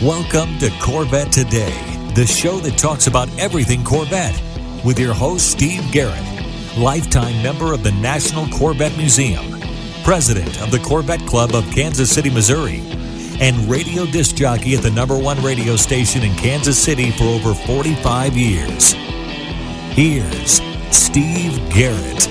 Welcome to Corvette Today, the show that talks about everything Corvette, with your host, Steve Garrett, lifetime member of the National Corvette Museum, president of the Corvette Club of Kansas City, Missouri, and radio disc jockey at the #1 radio station in Kansas City for over 45 years. Here's Steve Garrett.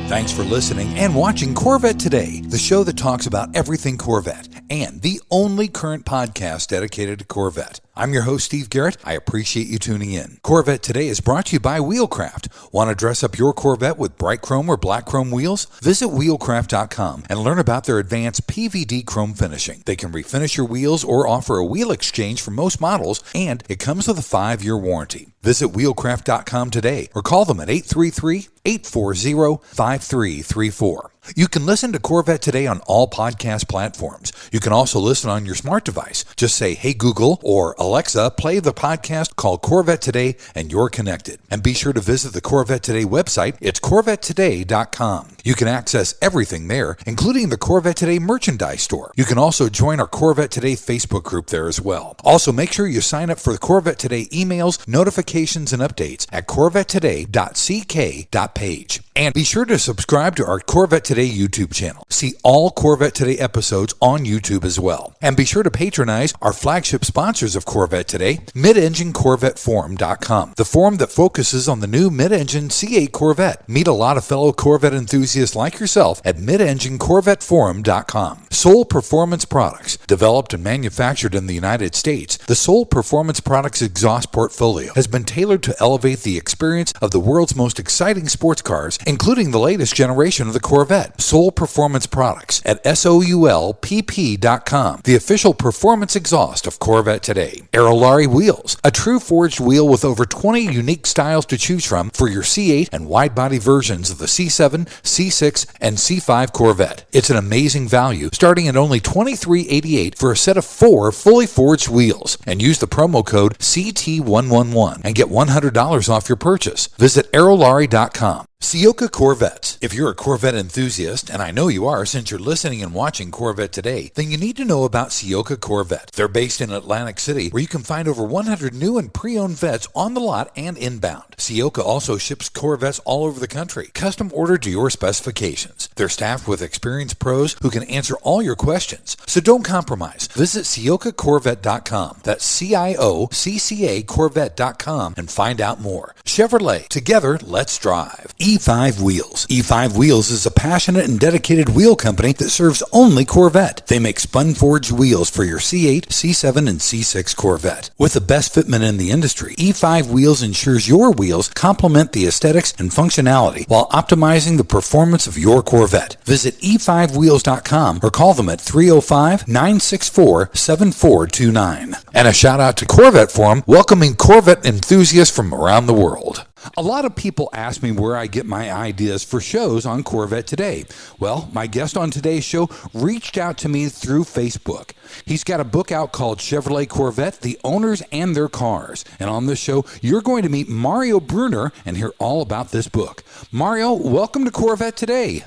Thanks for listening and watching Corvette Today, the show that talks about everything Corvette, and the only current podcast dedicated to Corvette. I'm your host, Steve Garrett. I appreciate you tuning in. Corvette Today is brought to you by Wheelcraft. Want to dress up your Corvette with bright chrome or black chrome wheels? Visit wheelcraft.com and learn about their advanced PVD chrome finishing. They can refinish your wheels or offer a wheel exchange for most models, and it comes with a 5-year warranty. Visit wheelcraft.com today or call them at 833-840-5334. You can listen to Corvette Today on all podcast platforms. You can also listen on your smart device. Just say, "Hey Google," or "Alexa, play the podcast called Corvette Today," and you're connected. And be sure to visit the Corvette Today website. It's CorvetteToday.com. You can access everything there, including the Corvette Today merchandise store. You can also join our Corvette Today Facebook group there as well. Also, make sure you sign up for the Corvette Today emails, notifications, and updates at CorvetteToday.ck.page. And be sure to subscribe to our Corvette Today YouTube channel. See all Corvette Today episodes on YouTube as well. And be sure to patronize our flagship sponsors of Corvette Today, MidEngineCorvetteForum.com, the forum that focuses on the new mid-engine C8 Corvette. Meet a lot of fellow Corvette enthusiasts like yourself at MidEngineCorvetteForum.com. Soul Performance Products, developed and manufactured in the United States, the Soul Performance Products exhaust portfolio has been tailored to elevate the experience of the world's most exciting sports cars, including the latest generation of the Corvette. Soul Performance Products at SOULPP.com, the official performance exhaust of Corvette Today. Aerolarri Wheels, a true forged wheel with over 20 unique styles to choose from for your C8 and wide-body versions of the C7, C6, and C5 Corvette. It's an amazing value, starting at only $23.88 for a set of 4 fully forged wheels. And use the promo code CT111 and get $100 off your purchase. Visit Aerolarri.com. Ciocca Corvettes. If you're a Corvette enthusiast, and I know you are since you're listening and watching Corvette Today, then you need to know about Ciocca Corvette. They're based in Atlantic City, where you can find over 100 new and pre-owned vets on the lot and inbound. Ciocca also ships Corvettes all over the country, custom ordered to your specifications. They're staffed with experienced pros who can answer all your questions. So don't compromise. Visit CioccaCorvette.com. That's CIOCCA Corvette.com and find out more. Chevrolet. Together, let's drive. E5 Wheels. E5 Wheels is a passionate and dedicated wheel company that serves only Corvette. They make spun-forged wheels for your C8, C7, and C6 Corvette. With the best fitment in the industry, E5 Wheels ensures your wheels complement the aesthetics and functionality while optimizing the performance of your Corvette. Visit e5wheels.com or call them at 305-964-7429. And a shout out to Corvette Forum, welcoming Corvette enthusiasts from around the world. A lot of people ask me where I get my ideas for shows on Corvette Today. Well, my guest on today's show reached out to me through Facebook. He's got a book out called Chevrolet Corvette, The Owners and Their Cars. And on this show, you're going to meet Mario Brunner and hear all about this book. Mario, welcome to Corvette Today.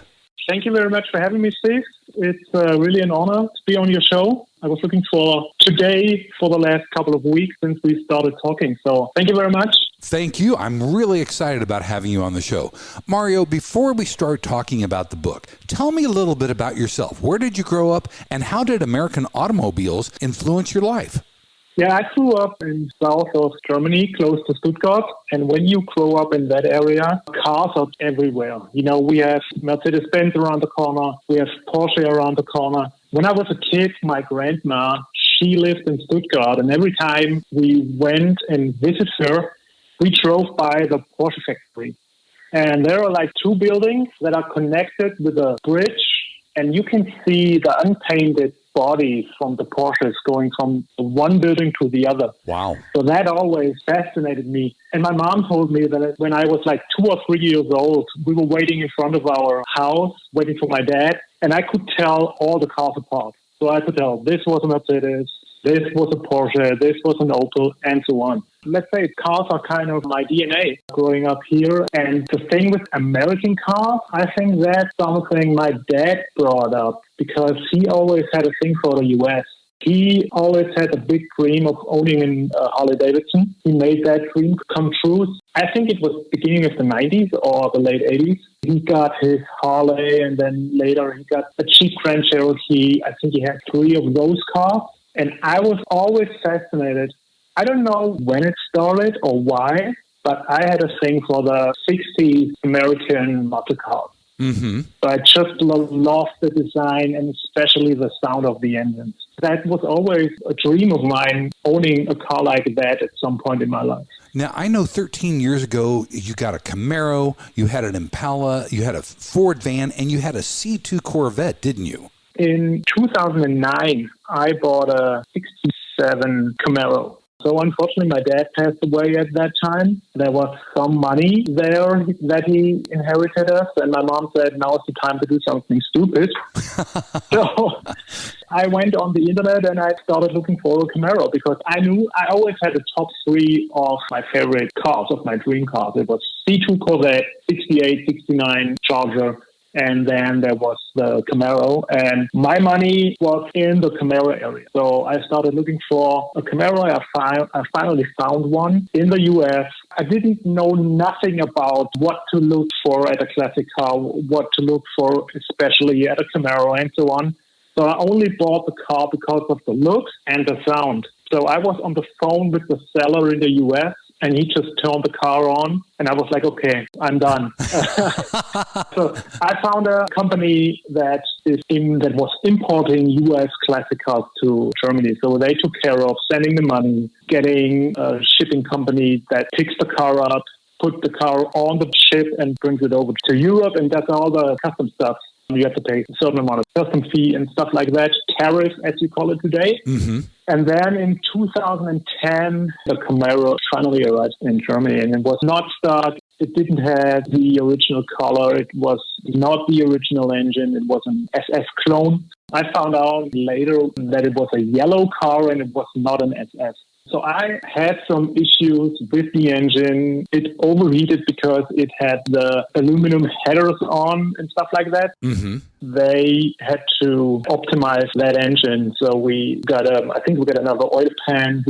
Thank you very much for having me, Steve. It's really an honor to be on your show. I was looking for today for the last couple of weeks since we started talking. So thank you very much. Thank you. I'm really excited about having you on the show. Mario, before we start talking about the book, tell me a little bit about yourself. Where did you grow up, and how did American automobiles influence your life? Yeah, I grew up in south of Germany, close to Stuttgart. And when you grow up in that area, cars are everywhere. You know, we have Mercedes-Benz around the corner. We have Porsche around the corner. When I was a kid, my grandma, she lived in Stuttgart. And every time we went and visited her, we drove by the Porsche factory. And there are like 2 buildings that are connected with a bridge. And you can see the unpainted bodies from the Porsches going from one building to the other. Wow. So that always fascinated me. And my mom told me that when I was like 2 or 3 years old, we were waiting in front of our house, waiting for my dad, and I could tell all the cars apart. So I could tell this was a Mercedes, this was a Porsche, this was an Opel, and so on. Let's say cars are kind of my DNA growing up here. And the thing with American cars, I think that's something my dad brought up because he always had a thing for the U.S. He always had a big dream of owning a Harley-Davidson. He made that dream come true. I think it was beginning of the 90s or the late 80s. He got his Harley, and then later he got a cheap Grand Cherokee. I think he had 3 of those cars. And I was always fascinated. I don't know when it started or why, but I had a thing for the 60s American muscle cars. Mm-hmm. So I just loved the design and especially the sound of the engines. That was always a dream of mine, owning a car like that at some point in my life. Now, I know 13 years ago, you got a Camaro, you had an Impala, you had a Ford van, and you had a C2 Corvette, didn't you? In 2009, I bought a 67 Camaro. So unfortunately, my dad passed away at that time. There was some money there that he inherited us, and my mom said, now's the time to do something stupid. So I went on the internet and I started looking for a Camaro because I knew I always had the top 3 of my favorite cars, of my dream cars. It was C2 Corvette, 68, 69 Charger, and then there was the Camaro, and my money was in the Camaro area. So I started looking for a Camaro. I finally found one in the U.S. I didn't know nothing about what to look for at a classic car, what to look for especially at a Camaro and so on. So I only bought the car because of the looks and the sound. So I was on the phone with the seller in the U.S., and he just turned the car on, and I was like, okay, I'm done. So I found a company that was importing U.S. classic cars to Germany. So they took care of sending the money, getting a shipping company that picks the car up, put the car on the ship and brings it over to Europe, and that's all the custom stuff. You have to pay a certain amount of custom fee and stuff like that, tariff, as you call it today. Mm-hmm. And then in 2010, the Camaro finally arrived in Germany, and it was not stock. It didn't have the original color. It was not the original engine. It was an SS clone. I found out later that it was a yellow car and it was not an SS. So I had some issues with the engine. It overheated because it had the aluminum headers on and stuff like that. Mm-hmm. They had to optimize that engine. So we got I think we got another oil pan.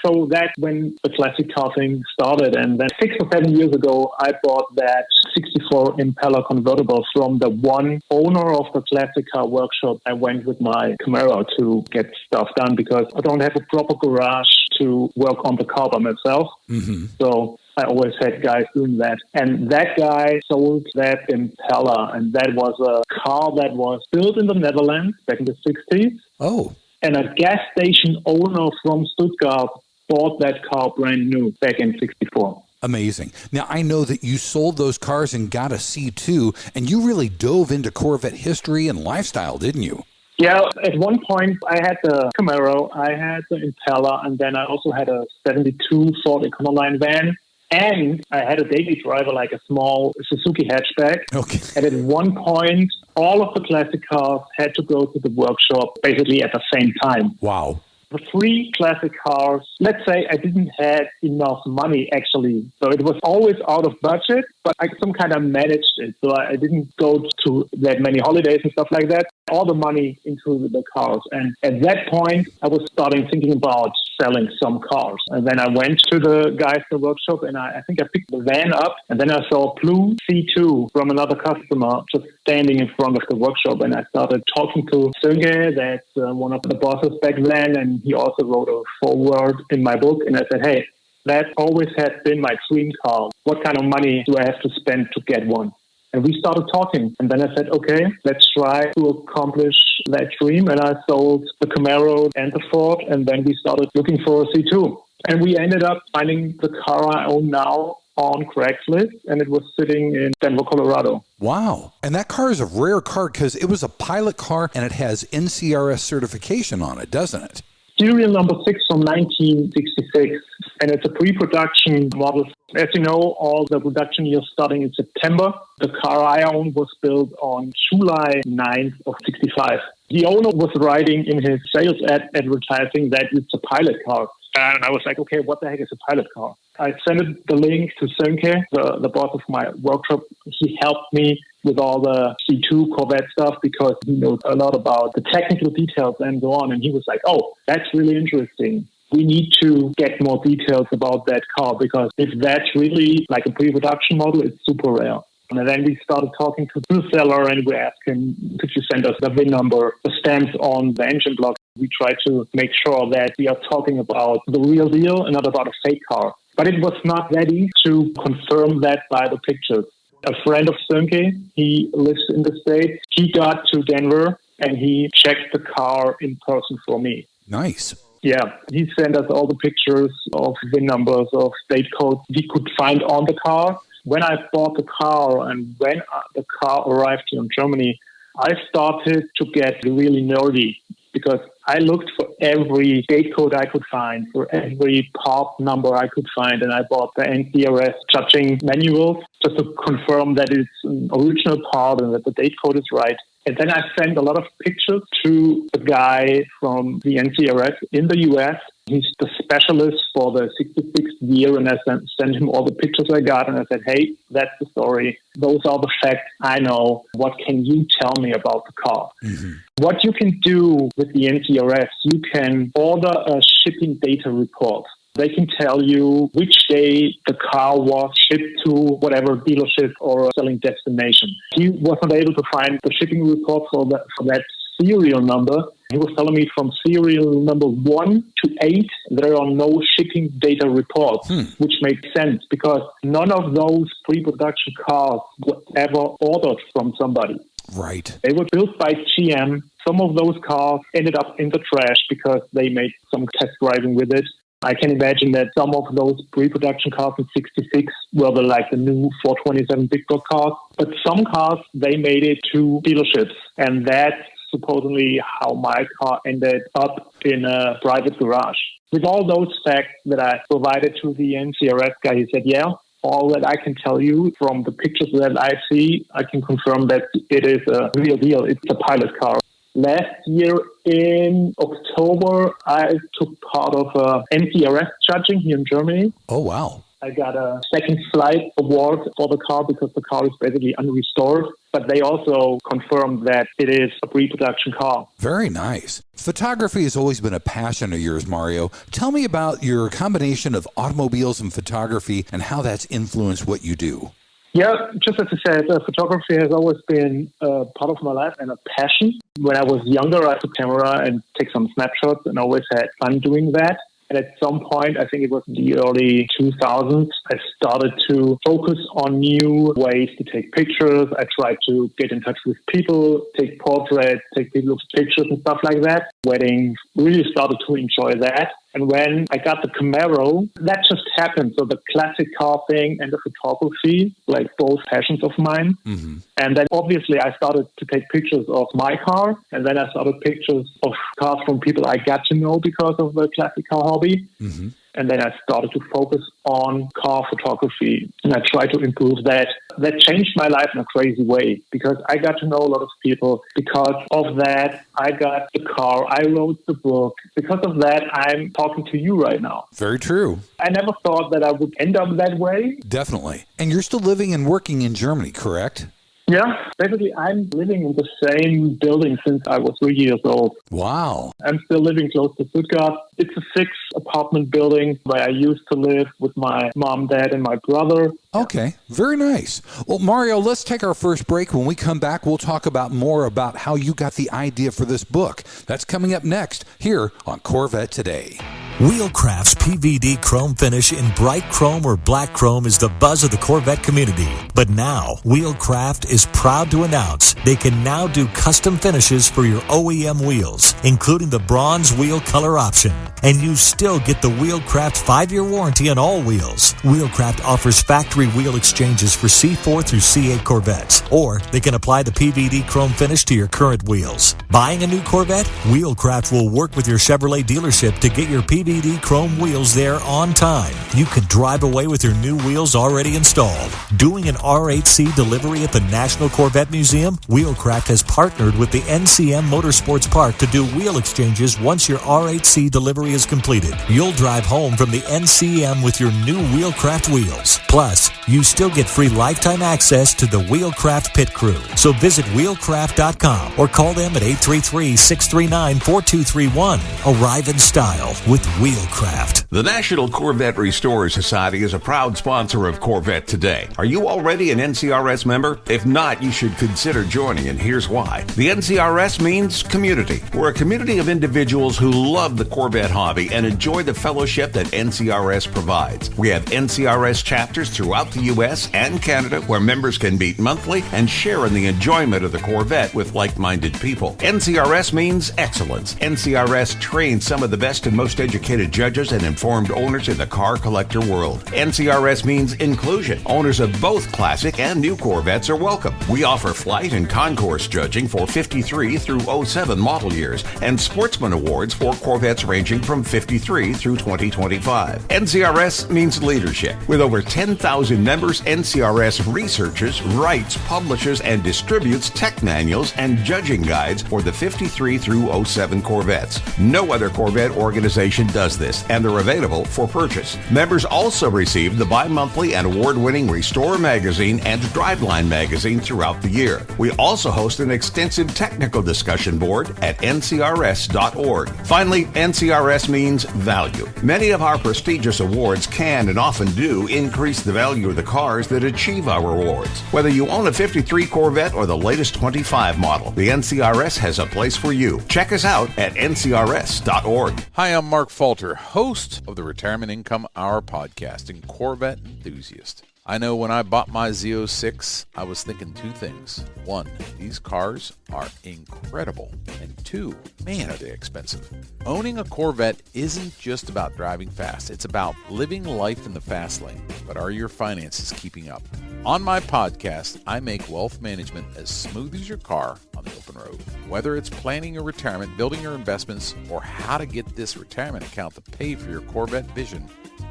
So that's when the classic car thing started. And then 6 or 7 years ago, I bought that 64 Impala convertible from the one owner of the classic car workshop. I went with my Camaro to get stuff done because I don't have a proper garage to work on the car by myself. Mm-hmm. So I always had guys doing that. And that guy sold that Impala, and that was a car that was built in the Netherlands back in the 60s. Oh. And a gas station owner from Stuttgart bought that car brand new back in 64. Amazing. Now, I know that you sold those cars and got a C2, and you really dove into Corvette history and lifestyle, didn't you? Yeah, at one point I had the Camaro, I had the Impala, and then I also had a 72 Ford Econoline van. And I had a daily driver, like a small Suzuki hatchback. Okay. And at one point, all of the classic cars had to go to the workshop basically at the same time. Wow. The 3 classic cars, let's say I didn't have enough money, actually. So it was always out of budget, but I some kind of managed it. So I didn't go to that many holidays and stuff like that. All the money into the cars. And at that point, I was starting thinking about selling some cars. And then I went to the guys in the workshop, and I think I picked the van up, and then I saw a blue C2 from another customer just standing in front of the workshop. And I started talking to Sönke, that's one of the bosses back then, and he also wrote a foreword in my book. And I said, hey, that always has been my dream car. What kind of money do I have to spend to get one? And we started talking. And then I said, okay, let's try to accomplish that dream. And I sold the Camaro and the Ford. And then we started looking for a C2. And we ended up finding the car I own now on Craigslist. And it was sitting in Denver, Colorado. Wow. And that car is a rare car because it was a pilot car and it has NCRS certification on it, doesn't it? Serial number 6 from 1966, and it's a pre-production model. As you know, all the production years starting in September. The car I own was built on July 9th of 65. The owner was writing in his sales advertising that it's a pilot car. And I was like, okay, what the heck is a pilot car? I sent the link to Sönke, the boss of my workshop. He helped me with all the C2 Corvette stuff because he knows a lot about the technical details and so on. And he was like, oh, that's really interesting. We need to get more details about that car because if that's really like a pre-production model, it's super rare. And then we started talking to the seller and we asked him, could you send us the VIN number, the stamps on the engine block? We try to make sure that we are talking about the real deal and not about a fake car. But it was not that easy to confirm that by the pictures. A friend of Sönke, he lives in the States. He got to Denver and he checked the car in person for me. Nice. Yeah, he sent us all the pictures of VIN numbers, of state codes he could find on the car. When I bought the car and when the car arrived here in Germany, I started to get really nerdy because I looked for every date code I could find, for every part number I could find, and I bought the NCRS judging manuals just to confirm that it's an original part and that the date code is right. And then I sent a lot of pictures to a guy from the NCRS in the US. He's the specialist for the 66th year, and I sent him all the pictures I got, and I said, hey, that's the story. Those are the facts I know. What can you tell me about the car? Mm-hmm. What you can do with the NCRS, you can order a shipping data report. They can tell you which day the car was shipped to whatever dealership or selling destination. He was not able to find the shipping report for that serial number. He was telling me from serial number 1 to 8, there are no shipping data reports, which makes sense because none of those pre-production cars were ever ordered from somebody. Right. They were built by GM. Some of those cars ended up in the trash because they made some test driving with it. I can imagine that some of those pre-production cars in 66 were the new 427 big block cars. But some cars, they made it to dealerships. And that's supposedly how my car ended up in a private garage. With all those facts that I provided to the NCRS guy, he said, yeah, all that I can tell you from the pictures that I see, I can confirm that it is a real deal. It's a pilot car. Last year in October, I took part of NCRS judging here in Germany. Oh, wow. I got a second flight award for the car because the car is basically unrestored. But they also confirmed that it is a pre-production car. Very nice. Photography has always been a passion of yours, Mario. Tell me about your combination of automobiles and photography and how that's influenced what you do. Yeah, just as I said, photography has always been part of my life and a passion. When I was younger, I took camera and take some snapshots and always had fun doing that. And at some point, I think it was in the early 2000s, I started to focus on new ways to take pictures. I tried to get in touch with people, take portraits, take people's pictures and stuff like that. Weddings, really started to enjoy that. And when I got the Camaro, that just happened. So the classic car thing and the photography, like both passions of mine. Mm-hmm. And then obviously I started to take pictures of my car. And then I started pictures of cars from people I got to know because of the classic car hobby. Mm-hmm. And then I started to focus on car photography, and I tried to improve that. That changed my life in a crazy way because I got to know a lot of people. Because of that, I got the car. I wrote the book. Because of that, I'm talking to you right now. Very true. I never thought that I would end up that way. Definitely. And you're still living and working in Germany, correct? Yeah, basically I'm living in the same building since I was 3 years old. Wow. I'm still living close to Stuttgart. It's a 6-apartment building where I used to live with my mom, dad, and my brother. Okay, very nice. Well, Mario, let's take our first break. When we come back, we'll talk about more about how you got the idea for this book. That's coming up next here on Corvette Today. Wheelcraft's PVD chrome finish in bright chrome or black chrome is the buzz of the Corvette community. But now, Wheelcraft is proud to announce they can now do custom finishes for your OEM wheels, including the bronze wheel color option. And you still get the Wheelcraft 5-year warranty on all wheels. Wheelcraft offers factory wheel exchanges for C4 through C8 Corvettes, or they can apply the PVD chrome finish to your current wheels. Buying a new Corvette? Wheelcraft will work with your Chevrolet dealership to get your PVD chrome wheels there on time. You can drive away with your new wheels already installed. Doing an R8C delivery at the National Corvette Museum? Wheelcraft has partnered with the NCM Motorsports Park to do wheel exchanges once your R8C delivery is completed. You'll drive home from the NCM with your new Wheelcraft wheels. Plus, you still get free lifetime access to the Wheelcraft pit crew. So visit wheelcraft.com or call them at 833-639-4231. Arrive in style with Wheelcraft. The National Corvette Restorer Society is a proud sponsor of Corvette Today. Are you already an NCRS member? If not, you should consider joining, and here's why. The NCRS means community. We're a community of individuals who love the Corvette hobby and enjoy the fellowship that NCRS provides. We have NCRS chapters throughout the U.S. and Canada where members can meet monthly and share in the enjoyment of the Corvette with like-minded people. NCRS means excellence. NCRS trains some of the best and most educated judges and informed owners in the car collector world. NCRS means inclusion. Owners of both classic and new Corvettes are welcome. We offer flight and concourse judging for 53 through 07 model years and sportsman awards for Corvettes ranging from 53 through 2025. NCRS means leadership. With over 10,000 members, NCRS researches, writes, publishes, and distributes tech manuals and judging guides for the 53 through 07 Corvettes. No other Corvette organization does this, and they're available for purchase. Members also receive the bi-monthly and award-winning Restore magazine and Driveline magazine throughout the year. We also host an extensive technical discussion board at ncrs.org. Finally, NCRS means value. Many of our prestigious awards can and often do increase the value of the cars that achieve our awards. Whether you own a 53 Corvette or the latest 25 model, the NCRS has a place for you. Check us out at ncrs.org. Hi, I'm Mark Falter, host of the Retirement Income Hour podcast and Corvette enthusiast. I know when I bought my Z06, I was thinking two things. One, these cars are incredible. And two, man, are they expensive. Owning a Corvette isn't just about driving fast. It's about living life in the fast lane. But are your finances keeping up? On my podcast, I make wealth management as smooth as your car on the open road. Whether it's planning your retirement, building your investments, or how to get this retirement account to pay for your Corvette vision,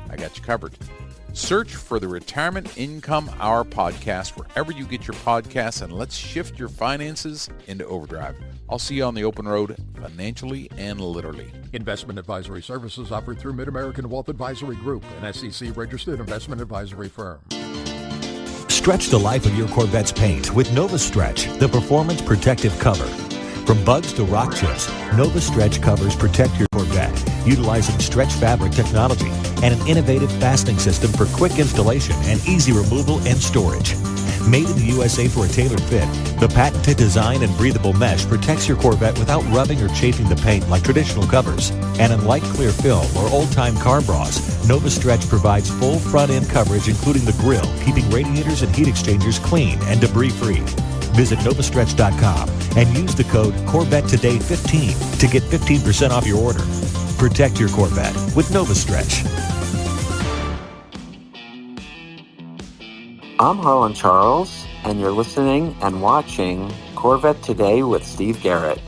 I got you covered. Search for the Retirement Income Hour podcast wherever you get your podcasts, and let's shift your finances into overdrive. I'll see you on the open road, financially and literally. Investment advisory services offered through Mid-American Wealth Advisory Group, an SEC-registered investment advisory firm. Stretch the life of your Corvette's paint with Nova Stretch, the performance protective cover. From bugs to rock chips, Nova Stretch covers protect your Corvette, utilizing stretch fabric technology and an innovative fastening system for quick installation and easy removal and storage. Made in the USA for a tailored fit, the patented design and breathable mesh protects your Corvette without rubbing or chafing the paint like traditional covers. And unlike clear film or old-time car bras, Nova Stretch provides full front-end coverage including the grille, keeping radiators and heat exchangers clean and debris-free. Visit novastretch.com and use the code CORVETTETODAY15 to get 15% off your order. Protect your Corvette with Nova Stretch. I'm Harlan Charles, and you're listening and watching Corvette Today with Steve Garrett.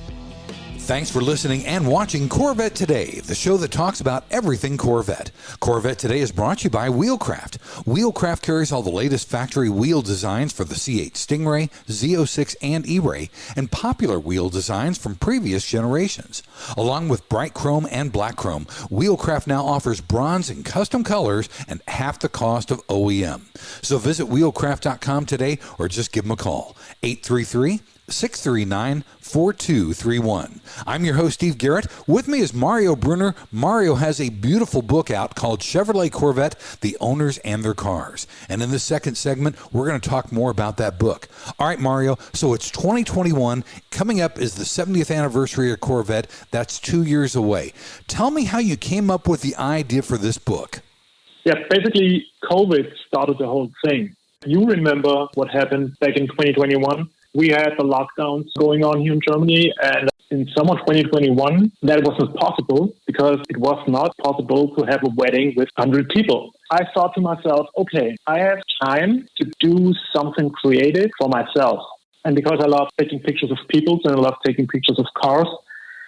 Thanks for listening and watching Corvette Today, the show that talks about everything Corvette. Corvette Today is brought to you by Wheelcraft. Wheelcraft carries all the latest factory wheel designs for the C8 Stingray, Z06, and E-Ray, and popular wheel designs from previous generations. Along with bright chrome and black chrome, Wheelcraft now offers bronze and custom colors and half the cost of OEM. So visit wheelcraft.com today or just give them a call, 833-639-4231. I'm your host, Steve Garrett. With me is Mario Brunner. Mario has a beautiful book out called Chevrolet Corvette, The Owners and Their Cars. And in the second segment, we're going to talk more about that book. All right, Mario, so it's 2021. Coming up is the 70th anniversary of Corvette. That's 2 years away. Tell me how you came up with the idea for this book. Yeah, basically, COVID started the whole thing. You remember what happened back in 2021? We had the lockdowns going on here in Germany, and in summer 2021, that wasn't possible because it was not possible to have a wedding with 100 people. I thought to myself, okay, I have time to do something creative for myself. And because I love taking pictures of people and I love taking pictures of cars,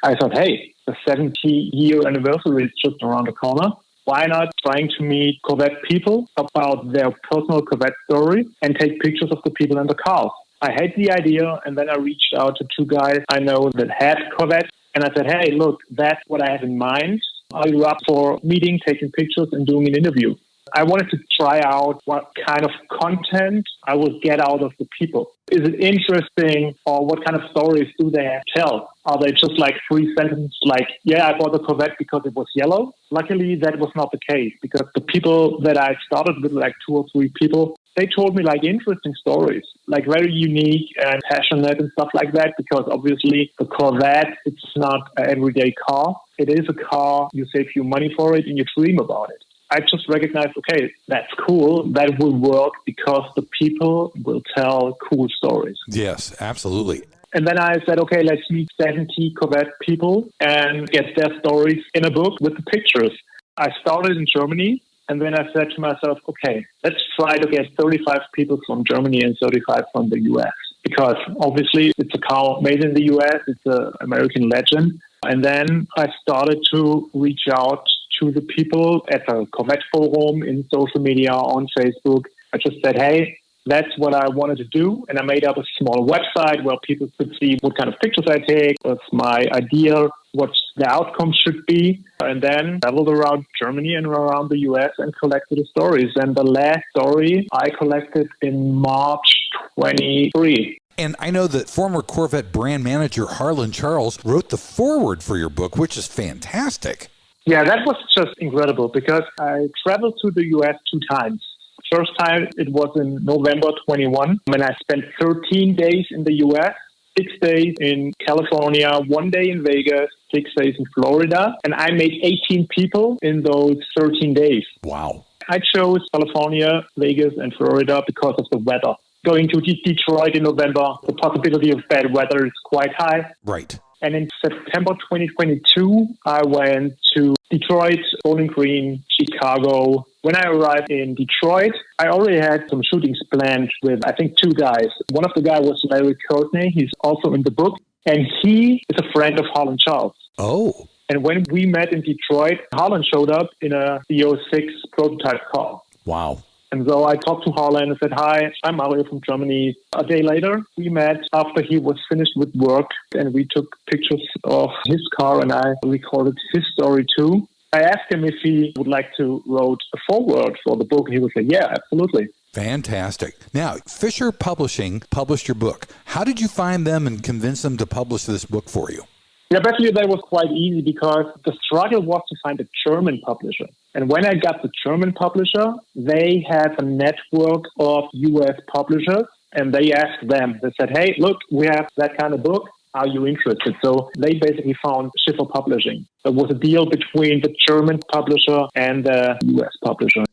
I thought, hey, the 70-year anniversary is just around the corner. why not trying to meet Corvette people about their personal Corvette story and take pictures of the people in the cars. I had the idea, and then I reached out to two guys I know that had Corvette, and I said, hey, look, that's what I have in mind. Are you up for meeting, taking pictures, and doing an interview? I wanted to try out what kind of content I would get out of the people. Is it interesting, or what kind of stories do they have to tell? Are they just like 3 sentences like, yeah, I bought a Corvette because it was yellow? Luckily, that was not the case, because the people that I started with, like 2 or 3 people, they told me like interesting stories, like very unique and passionate and stuff like that, because obviously the Corvette, it's not an everyday car. It is a car, you save your money for it and you dream about it. I just recognized, okay, that's cool. That will work because the people will tell cool stories. Yes, absolutely. And then I said, okay, let's meet 70 Corvette people and get their stories in a book with the pictures. I started in Germany, and then I said to myself, okay, let's try to get 35 people from Germany and 35 from the U.S. Because obviously it's a car made in the U.S., it's an American legend. And then I started to reach out to the people at the Corvette forum, in social media, on Facebook. I just said, hey, that's what I wanted to do. And I made up a small website where people could see what kind of pictures I take, what's my idea, what the outcome should be. And then traveled around Germany and around the US and collected the stories. And the last story I collected in March 23. And I know that former Corvette brand manager Harlan Charles wrote the foreword for your book, which is fantastic. Yeah, that was just incredible because I traveled to the U.S. 2 times. First time, it was in November 21, when I spent 13 days in the U.S., 6 days in California, 1 day in Vegas, 6 days in Florida, and I made 18 people in those 13 days. Wow. I chose California, Vegas, and Florida because of the weather. Going to Detroit in November, the possibility of bad weather is quite high. Right. And in September 2022, I went to Detroit, Bowling Green, Chicago. When I arrived in Detroit, I already had some shootings planned with, I think, 2 guys. One of the guys was Mario Brunner. He's also in the book. And he is a friend of Harlan Charles. Oh. And when we met in Detroit, Harlan showed up in a C06 prototype car. Wow. And so I talked to Harlan and said, hi, I'm Mario from Germany. A day later, we met after he was finished with work, and we took pictures of his car, and I recorded his story too. I asked him if he would like to write a foreword for the book. He would say, yeah, absolutely. Fantastic. Now, Fisher Publishing published your book. How did you find them and convince them to publish this book for you? Yeah, basically that was quite easy because the struggle was to find a German publisher. And when I got the German publisher, they have a network of U.S. publishers, and they asked them. They said, hey, look, we have that kind of book. Are you interested? So they basically found Schiffer Publishing. There was a deal between the German publisher and the U.S. publisher.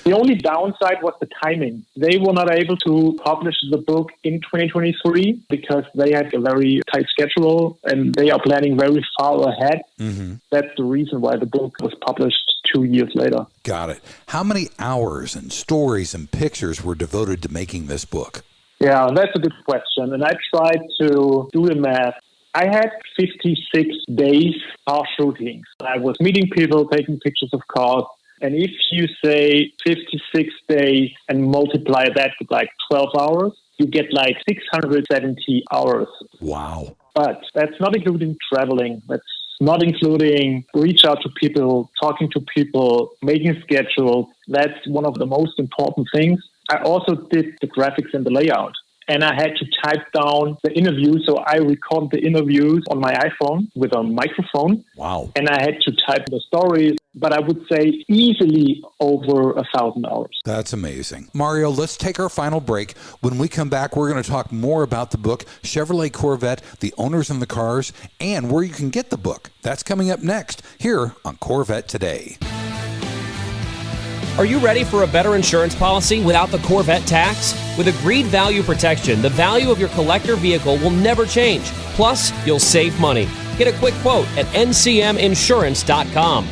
The only downside was the timing. They were not able to publish the book in 2023 because they had a very tight schedule and they are planning very far ahead. Mm-hmm. That's the reason why the book was published 2 years later. Got it. How many hours and stories and pictures were devoted to making this book? Yeah, that's a good question. And I tried to do the math. I had 56 days car shootings. I was meeting people, taking pictures of cars. And if you say 56 days and multiply that with like 12 hours, you get like 670 hours. Wow. But that's not including traveling. That's not including reach out to people, talking to people, making schedules. That's one of the most important things. I also did the graphics and the layout. And I had to type down the interview. So I recorded the interviews on my iPhone with a microphone. Wow. And I had to type the stories, but I would say easily over 1,000 hours. That's amazing. Mario, let's take our final break. When we come back, we're going to talk more about the book, Chevrolet Corvette, the owners and the cars, and where you can get the book. That's coming up next here on Corvette Today. Are you ready for a better insurance policy without the Corvette tax? With Agreed Value Protection, the value of your collector vehicle will never change. Plus, you'll save money. Get a quick quote at ncminsurance.com.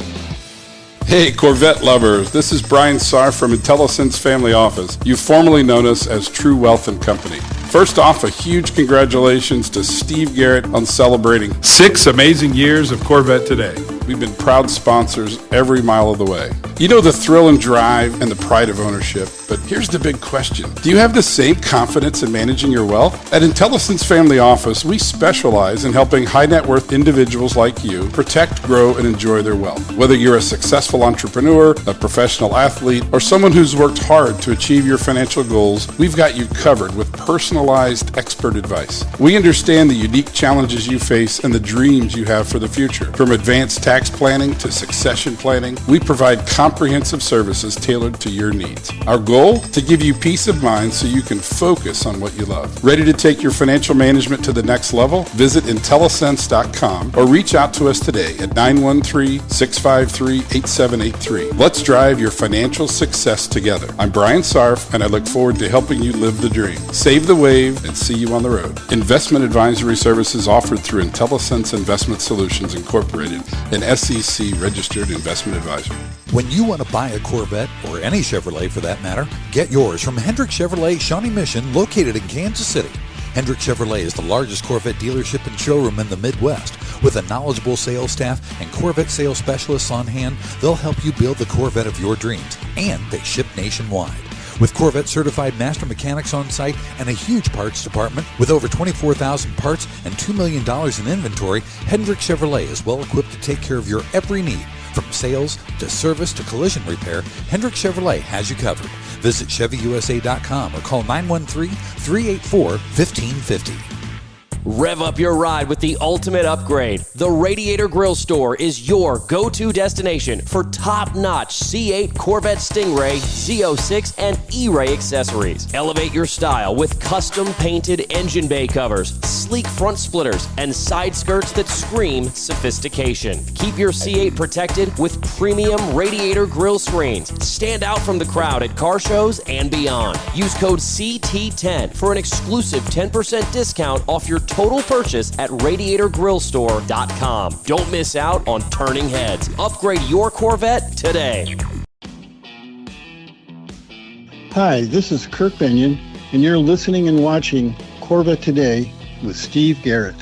Hey, Corvette lovers, this is Brian Sarr from IntelliSense Family Office. You formerly known us as True Wealth & Company. First off, a huge congratulations to Steve Garrett on celebrating 6 amazing years of Corvette Today. We've been proud sponsors every mile of the way. You know the thrill and drive and the pride of ownership, but here's the big question. Do you have the same confidence in managing your wealth? At Intellicence Family Office, we specialize in helping high net worth individuals like you protect, grow, and enjoy their wealth. Whether you're a successful entrepreneur, a professional athlete, or someone who's worked hard to achieve your financial goals, we've got you covered with personalized expert advice. We understand the unique challenges you face and the dreams you have for the future. From advanced tax planning to succession planning, we provide comprehensive services tailored to your needs. Our goal? To give you peace of mind so you can focus on what you love. Ready to take your financial management to the next level? Visit Intellisense.com or reach out to us today at 913-653-8783. Let's drive your financial success together. I'm Brian Sarf, and I look forward to helping you live the dream. Save the wave and see you on the road. Investment advisory services offered through Intellisense Investment Solutions Incorporated, an SEC-registered investment advisor. When you want to buy a Corvette, or any Chevrolet for that matter, get yours from Hendrick Chevrolet Shawnee Mission, located in Kansas City. Hendrick Chevrolet is the largest Corvette dealership and showroom in the Midwest. With a knowledgeable sales staff and Corvette sales specialists on hand, they'll help you build the Corvette of your dreams, and they ship nationwide. With Corvette certified master mechanics on site and a huge parts department with over 24,000 parts and $2 million in inventory, Hendrick Chevrolet is well equipped to take care of your every need. From sales to service to collision repair, Hendrick Chevrolet has you covered. Visit ChevyUSA.com or call 913-384-1550. Rev up your ride with the ultimate upgrade. The Radiator Grill Store is your go-to destination for top-notch C8 Corvette Stingray, Z06, and E-Ray accessories. Elevate your style with custom-painted engine bay covers, sleek front splitters, and side skirts that scream sophistication. Keep your C8 protected with premium Radiator Grill screens. Stand out from the crowd at car shows and beyond. Use code CT10 for an exclusive 10% discount off your total purchase at RadiatorGrillStore.com. Don't miss out on turning heads. Upgrade your Corvette today. Hi, this is Kirk Benyon, and you're listening and watching Corvette Today with Steve Garrett.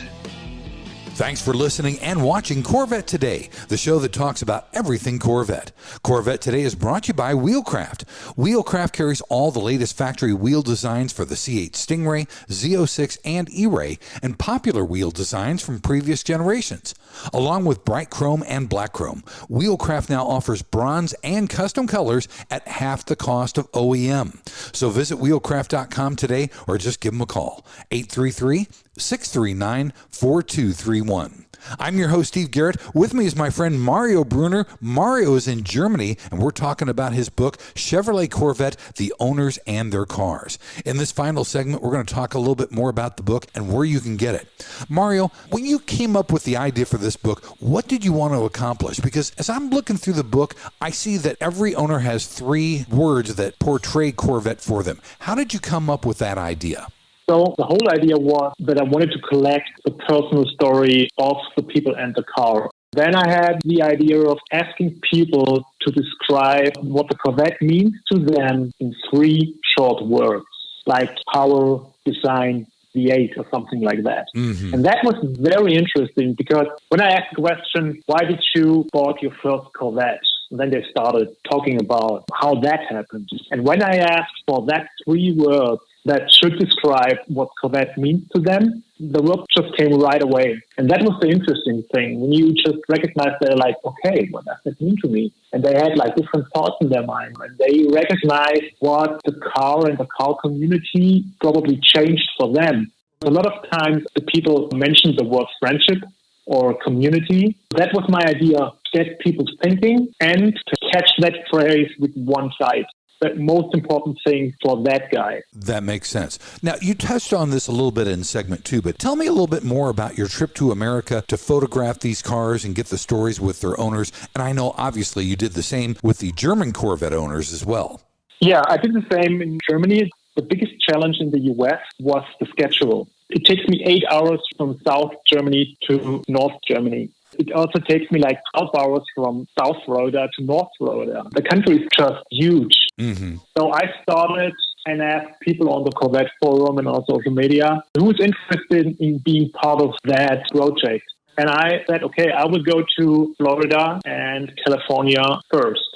Thanks for listening and watching Corvette Today, the show that talks about everything Corvette. Corvette Today is brought to you by Wheelcraft. Wheelcraft carries all the latest factory wheel designs for the C8 Stingray, Z06, and E-Ray, and popular wheel designs from previous generations. Along with bright chrome and black chrome, Wheelcraft now offers bronze and custom colors at half the cost of OEM. So visit wheelcraft.com today or just give them a call, 833-639-4231. I'm your host, Steve Garrett. With me is my friend Mario Brunner. Mario is in Germany, and we're talking about his book, Chevrolet Corvette, The Owners and Their Cars. In this final segment, we're going to talk a little bit more about the book and where you can get it. Mario, when you came up with the idea for this book, what did you want to accomplish? Because as I'm looking through the book, I see that every owner has 3 words that portray Corvette for them. How did you come up with that idea? So the whole idea was that I wanted to collect the personal story of the people and the car. Then I had the idea of asking people to describe what the Corvette means to them in 3 short words, like power, design, V8 or something like that. Mm-hmm. And that was very interesting because when I asked the question, why did you bought your first Corvette? And then they started talking about how that happened. And when I asked for that 3 words that should describe what Corvette means to them, the word just came right away. And that was the interesting thing. When you just recognize, they're like, okay, what does that mean to me? And they had like different thoughts in their mind. And they recognized what the car and the car community probably changed for them. A lot of times the people mentioned the word friendship or community. That was my idea, get people thinking and to catch that phrase with one side. The most important thing for that guy. That makes sense. Now, you touched on this a little bit in segment 2, but tell me a little bit more about your trip to America to photograph these cars and get the stories with their owners. And I know, obviously, you did the same with the German Corvette owners as well. Yeah, I did the same in Germany. The biggest challenge in the U.S. was the schedule. It takes me 8 hours from South Germany to North Germany. It also takes me like 12 hours from South Florida to North Florida. The country is just huge. Mm-hmm. So I started and asked people on the Corvette forum and on social media who's interested in being part of that project. And I said, okay, I will go to Florida and California first.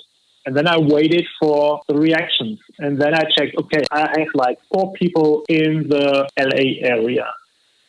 And then I waited for the reactions. And then I checked, okay, I have like 4 people in the LA area.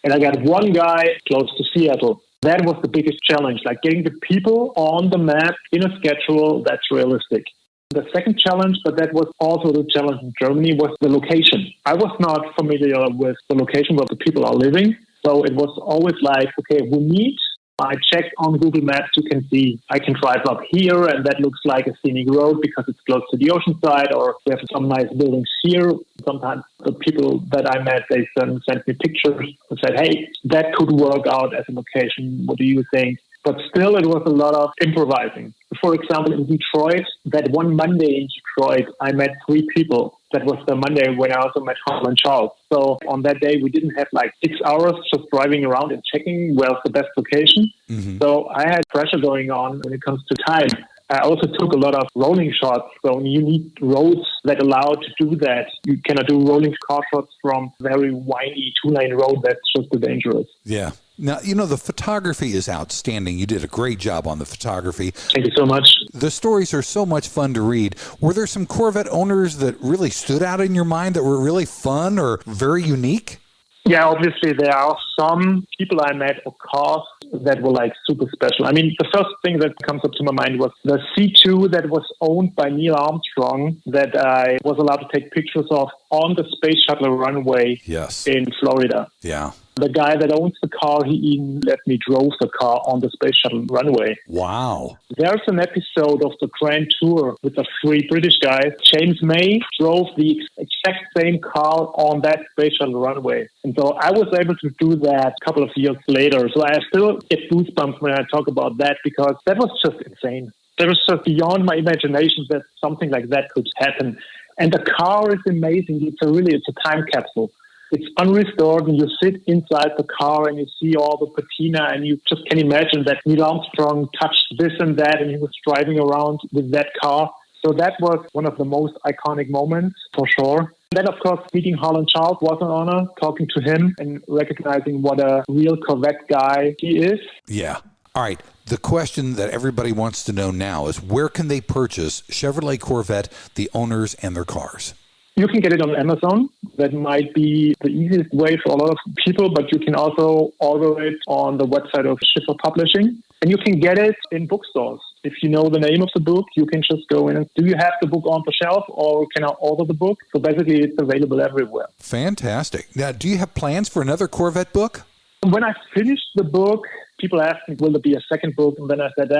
And I got one guy close to Seattle. That was the biggest challenge, like getting the people on the map in a schedule that's realistic. The second challenge, but that was also the challenge in Germany, was the location. I was not familiar with the location where the people are living. So it was always like, okay, we meet. I checked on Google Maps, you can see I can drive up here and that looks like a scenic road because it's close to the ocean side, or we have some nice buildings here. Sometimes the people that I met, they sent me pictures and said, hey, that could work out as a location. What do you think? But still, it was a lot of improvising. For example, in Detroit, that one Monday in Detroit, I met 3 people. That was the Monday when I also met Harlan Charles. So on that day, we didn't have like 6 hours just driving around and checking where's the best location. Mm-hmm. So I had pressure going on when it comes to time. I also took a lot of rolling shots. So you need roads that allow to do that. You cannot do rolling car shots from very windy 2-lane road. That's just too dangerous. Yeah. Now, the photography is outstanding. You did a great job on the photography. Thank you so much. The stories are so much fun to read. Were there some Corvette owners that really stood out in your mind that were really fun or very unique? Yeah, obviously there are some people I met or cars that were like super special. I mean, the first thing that comes up to my mind was the C2 that was owned by Neil Armstrong that I was allowed to take pictures of on the space shuttle runway in Florida. Yeah. The guy that owns the car, he even let me drove the car on the space shuttle runway. Wow. There's an episode of the Grand Tour with the 3 British guys. James May drove the exact same car on that space shuttle runway. And so I was able to do that a couple of years later. So I still get goosebumps when I talk about that because that was just insane. That was just beyond my imagination that something like that could happen. And the car is amazing. It's a time capsule. It's unrestored, and you sit inside the car and you see all the patina, and you just can imagine that Neil Armstrong touched this and that, and he was driving around with that car. So that was one of the most iconic moments, for sure. And then, of course, meeting Harlan Charles was an honor, talking to him and recognizing what a real Corvette guy he is. Yeah. All right. The question that everybody wants to know now is where can they purchase Chevrolet Corvette, the owners, and their cars? You can get it on Amazon. That might be the easiest way for a lot of people, but you can also order it on the website of Schiffer Publishing. And you can get it in bookstores. If you know the name of the book, you can just go in and do you have the book on the shelf or can I order the book? So basically it's available everywhere. Fantastic. Now, do you have plans for another Corvette book? When I finished the book, people asked me, will there be a second book? And then I said,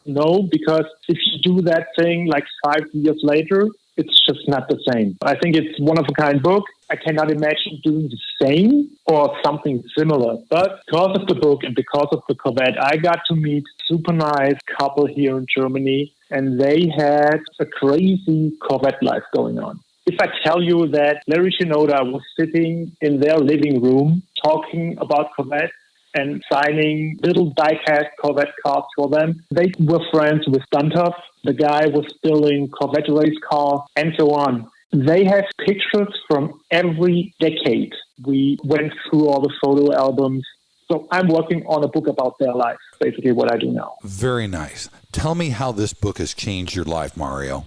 no, because if you do that thing like 5 years later, it's just not the same. I think it's one-of-a-kind book. I cannot imagine doing the same or something similar. But because of the book and because of the Corvette, I got to meet a super nice couple here in Germany, and they had a crazy Corvette life going on. If I tell you that Larry Shinoda was sitting in their living room talking about Corvette and signing little die-cast Corvette cars for them. They were friends with Duntov. The guy was building Corvette race cars and so on. They have pictures from every decade. We went through all the photo albums. So I'm working on a book about their life, basically what I do now. Very nice. Tell me how this book has changed your life, Mario.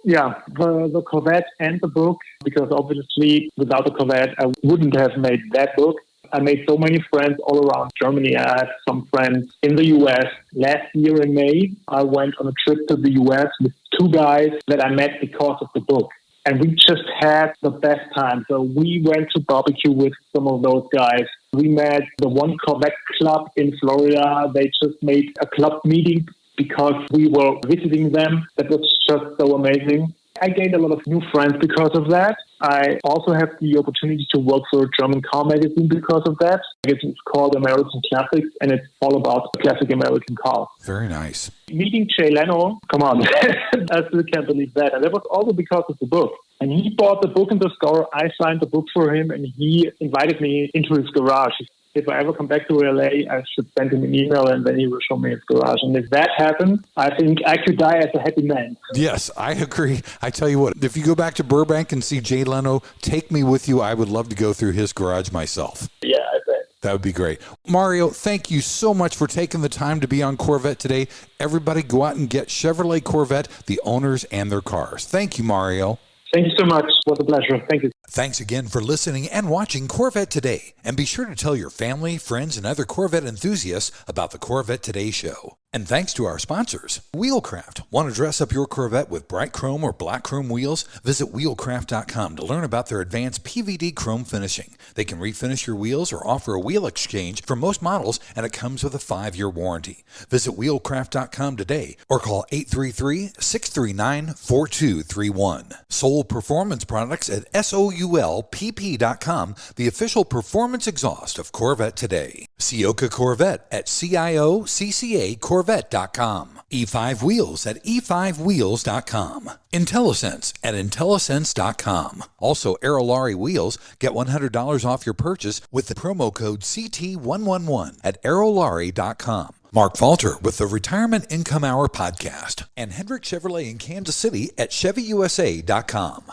Yeah, the Corvette and the book, because obviously without the Corvette, I wouldn't have made that book. I made so many friends all around Germany. I have some friends in the U.S. Last year in May, I went on a trip to the U.S. with 2 guys that I met because of the book. And we just had the best time. So we went to barbecue with some of those guys. We met the One Corvette Club in Florida. They just made a club meeting because we were visiting them. That was just so amazing. I gained a lot of new friends because of that. I also have the opportunity to work for a German car magazine because of that. It's called American Classics, and it's all about classic American cars. Very nice. Meeting Jay Leno, come on, I still can't believe that. And that was also because of the book. And he bought the book in the store. I signed the book for him, and he invited me into his garage. If I ever come back to LA, I should send him an email and then he will show me his garage. And if that happens, I think I could die as a happy man. Yes, I agree. I tell you what, if you go back to Burbank and see Jay Leno, take me with you. I would love to go through his garage myself. Yeah, I bet. That would be great. Mario, thank you so much for taking the time to be on Corvette Today. Everybody go out and get Chevrolet Corvette, the owners and their cars. Thank you, Mario. Thank you so much. What a pleasure. Thank you. Thanks again for listening and watching Corvette Today. And be sure to tell your family, friends, and other Corvette enthusiasts about the Corvette Today show. And thanks to our sponsors, Wheelcraft. Want to dress up your Corvette with bright chrome or black chrome wheels? Visit wheelcraft.com to learn about their advanced PVD chrome finishing. They can refinish your wheels or offer a wheel exchange for most models, and it comes with a 5-year warranty. Visit wheelcraft.com today or call 833-639-4231. Soul Performance Products at SOULPP.com, the official performance exhaust of Corvette Today. Ciocca Corvette at CIOCCA Corvette.com. E5 Wheels at E5Wheels.com. IntelliSense at IntelliSense.com. Also, Aerolarri Wheels. Get $100 off your purchase with the promo code CT111 at Aerolarri.com. Mark Falter with the Retirement Income Hour podcast. And Hendrick Chevrolet in Kansas City at ChevyUSA.com.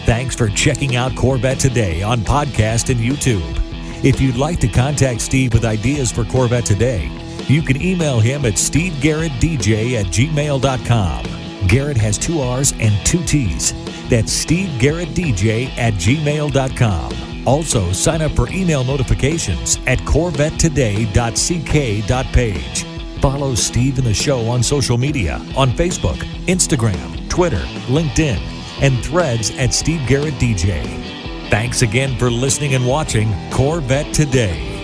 Thanks for checking out Corvette Today on podcast and YouTube. If you'd like to contact Steve with ideas for Corvette Today, you can email him at stevegarrettdj@gmail.com. Garrett has 2 R's and 2 T's. That's stevegarrettdj@gmail.com. Also, sign up for email notifications at corvettetoday.ck.page. Follow Steve and the show on social media on Facebook, Instagram, Twitter, LinkedIn, and Threads at Steve Garrett DJ. Thanks again for listening and watching Corvette Today.